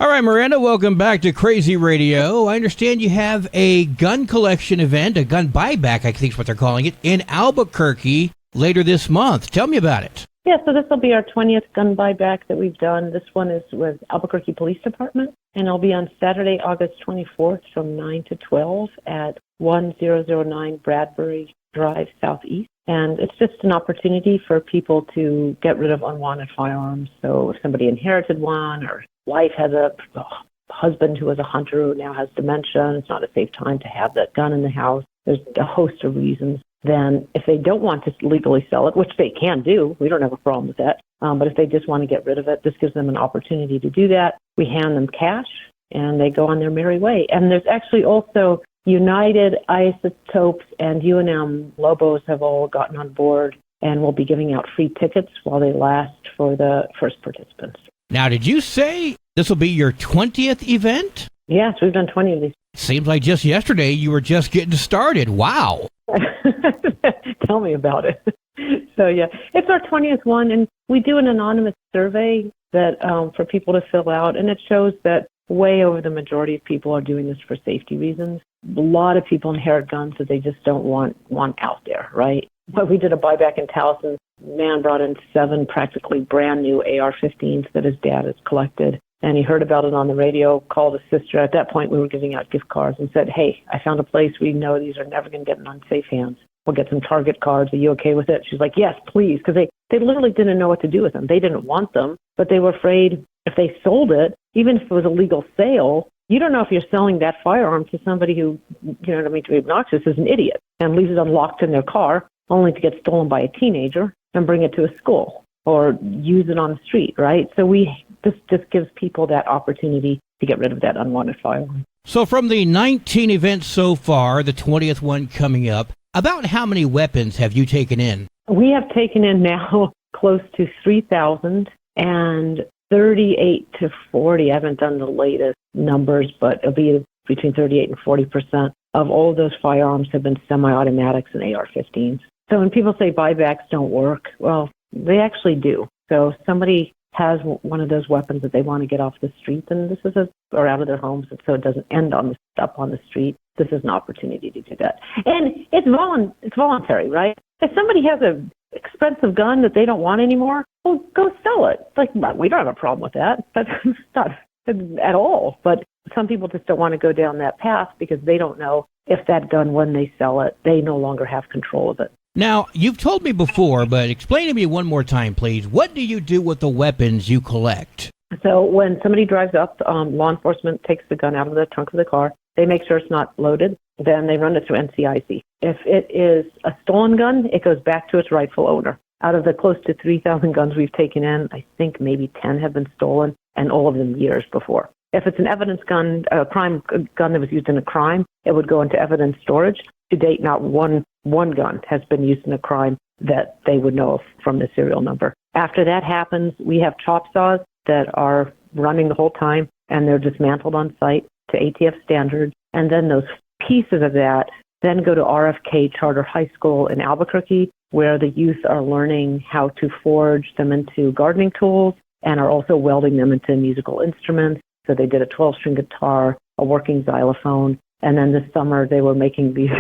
All right, Miranda, welcome back to Crazy Radio. I understand you have a gun collection event, a gun buyback, I think is what they're calling it, in Albuquerque later this month. Tell me about it. Yeah, so this will be our 20th gun buyback that we've done. This one is with Albuquerque Police Department, and it'll be on Saturday, August 24th from 9 to 12 at 1009 Bradbury Drive Southeast. And it's just an opportunity for people to get rid of unwanted firearms. So if somebody inherited one, or wife has a husband who was a hunter who now has dementia, it's not a safe time to have that gun in the house. There's a host of reasons. Then if they don't want to legally sell it, which they can do, we don't have a problem with that. But if they just want to get rid of it, this gives them an opportunity to do that. We hand them cash, and they go on their merry way. And there's actually also United Isotopes and UNM Lobos have all gotten on board, and we'll be giving out free tickets while they last for the first participants. Now, did you say this will be your 20th event? Yes, we've done 20 of these. Seems like just yesterday you were just getting started. Wow. Tell me about it. So, yeah, it's our 20th one, and we do an anonymous survey that for people to fill out, and it shows that way over the majority of people are doing this for safety reasons. A lot of people inherit guns that they just don't want out there, right? But we did a buyback in Towson. Man brought in 7 practically brand new AR-15s that his dad has collected. And he heard about it on the radio, called his sister. At that point, we were giving out gift cards and said, hey, I found a place. We know these are never going to get in unsafe hands. We'll get some Target cards. Are you okay with it? She's like, yes, please. Because they literally didn't know what to do with them. They didn't want them, but they were afraid if they sold it, even if it was a legal sale, you don't know if you're selling that firearm to somebody who, to be obnoxious, is an idiot and leaves it unlocked in their car only to get stolen by a teenager and bring it to a school or use it on the street, right? So this just gives people that opportunity to get rid of that unwanted firearm. So from the 19 events so far, the 20th one coming up, about how many weapons have you taken in? We have taken in now close to 3,000 and 38 to 40. I haven't done the latest numbers, but it'll be between 38 and 40% of all of those firearms have been semi-automatics and AR-15s. So when people say buybacks don't work, well, they actually do. So if somebody has one of those weapons that they want to get off the street, then this is or out of their homes, so it doesn't end up on the street. This is an opportunity to do that. And it's voluntary, right? If somebody has an expensive gun that they don't want anymore, well, go sell it. Like, we don't have a problem with that. That's not at all. But some people just don't want to go down that path because they don't know if that gun, when they sell it, they no longer have control of it. Now, you've told me before, but explain to me one more time, please. What do you do with the weapons you collect? So when somebody drives up, law enforcement takes the gun out of the trunk of the car. They make sure it's not loaded. Then they run it through NCIC. If it is a stolen gun, it goes back to its rightful owner. Out of the close to 3,000 guns we've taken in, I think maybe 10 have been stolen, and all of them years before. If it's an evidence gun, a crime gun that was used in a crime, it would go into evidence storage. To date, not one gun has been used in a crime that they would know of from the serial number. After that happens, we have chop saws that are running the whole time, and they're dismantled on site to ATF standards. And then those pieces of that then go to RFK Charter High School in Albuquerque, where the youth are learning how to forge them into gardening tools and are also welding them into musical instruments. So they did a 12-string guitar, a working xylophone, and then this summer they were making these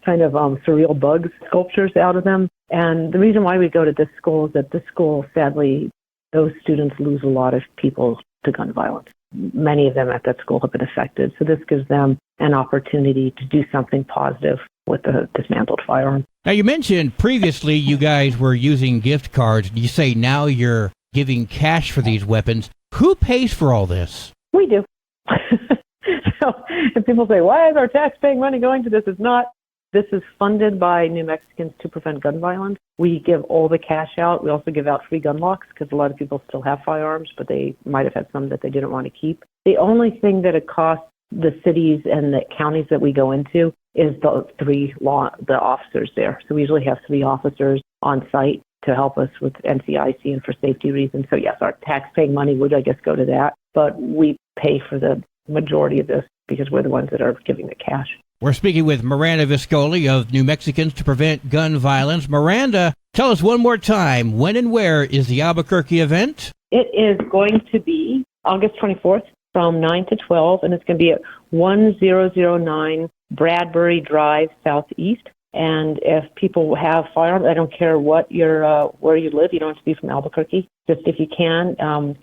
kind of surreal bug sculptures out of them. And the reason why we go to this school is that this school, sadly, those students lose a lot of people to gun violence. Many of them at that school have been affected. So this gives them an opportunity to do something positive with the dismantled firearm. Now, you mentioned previously you guys were using gift cards. You say now you're giving cash for these weapons. Who pays for all this? We do. So if people say, why is our tax-paying money going to this? It's not. This is funded by New Mexicans to Prevent Gun Violence. We give all the cash out. We also give out free gun locks because a lot of people still have firearms, but they might have had some that they didn't want to keep. The only thing that it costs the cities and the counties that we go into is the officers there. So we usually have 3 officers on site to help us with NCIC and for safety reasons. So yes, our tax-paying money would, I guess, go to that, but we pay for the majority of this because we're the ones that are giving the cash. We're speaking with Miranda Viscoli of New Mexicans to Prevent Gun Violence. Miranda, tell us one more time, when and where is the Albuquerque event? It is going to be August 24th from 9 to 12, and it's going to be at 1009 Bradbury Drive Southeast. And if people have firearms, I don't care what where you live. You don't have to be from Albuquerque. Just if you can,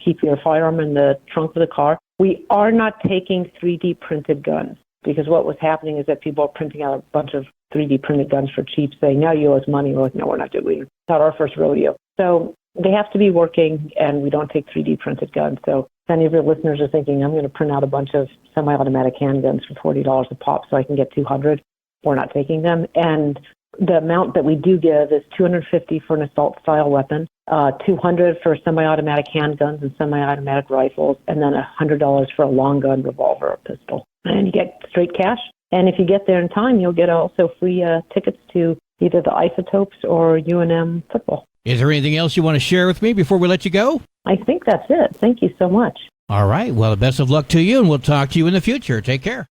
keep your firearm in the trunk of the car. We are not taking 3D printed guns because what was happening is that people are printing out a bunch of 3D printed guns for cheap, saying, now you owe us money. We're like, no, we're not doing it. It's not our first rodeo. So they have to be working, and we don't take 3D printed guns. So if any of your listeners are thinking, I'm going to print out a bunch of semi-automatic handguns for $40 a pop so I can get 200, we're not taking them. And the amount that we do give is $250 for an assault-style weapon, $200 for semi-automatic handguns and semi-automatic rifles, and then $100 for a long gun, revolver, or pistol. And you get straight cash. And if you get there in time, you'll get also free tickets to either the Isotopes or UNM football. Is there anything else you want to share with me before we let you go? I think that's it. Thank you so much. All right. Well, best of luck to you, and we'll talk to you in the future. Take care.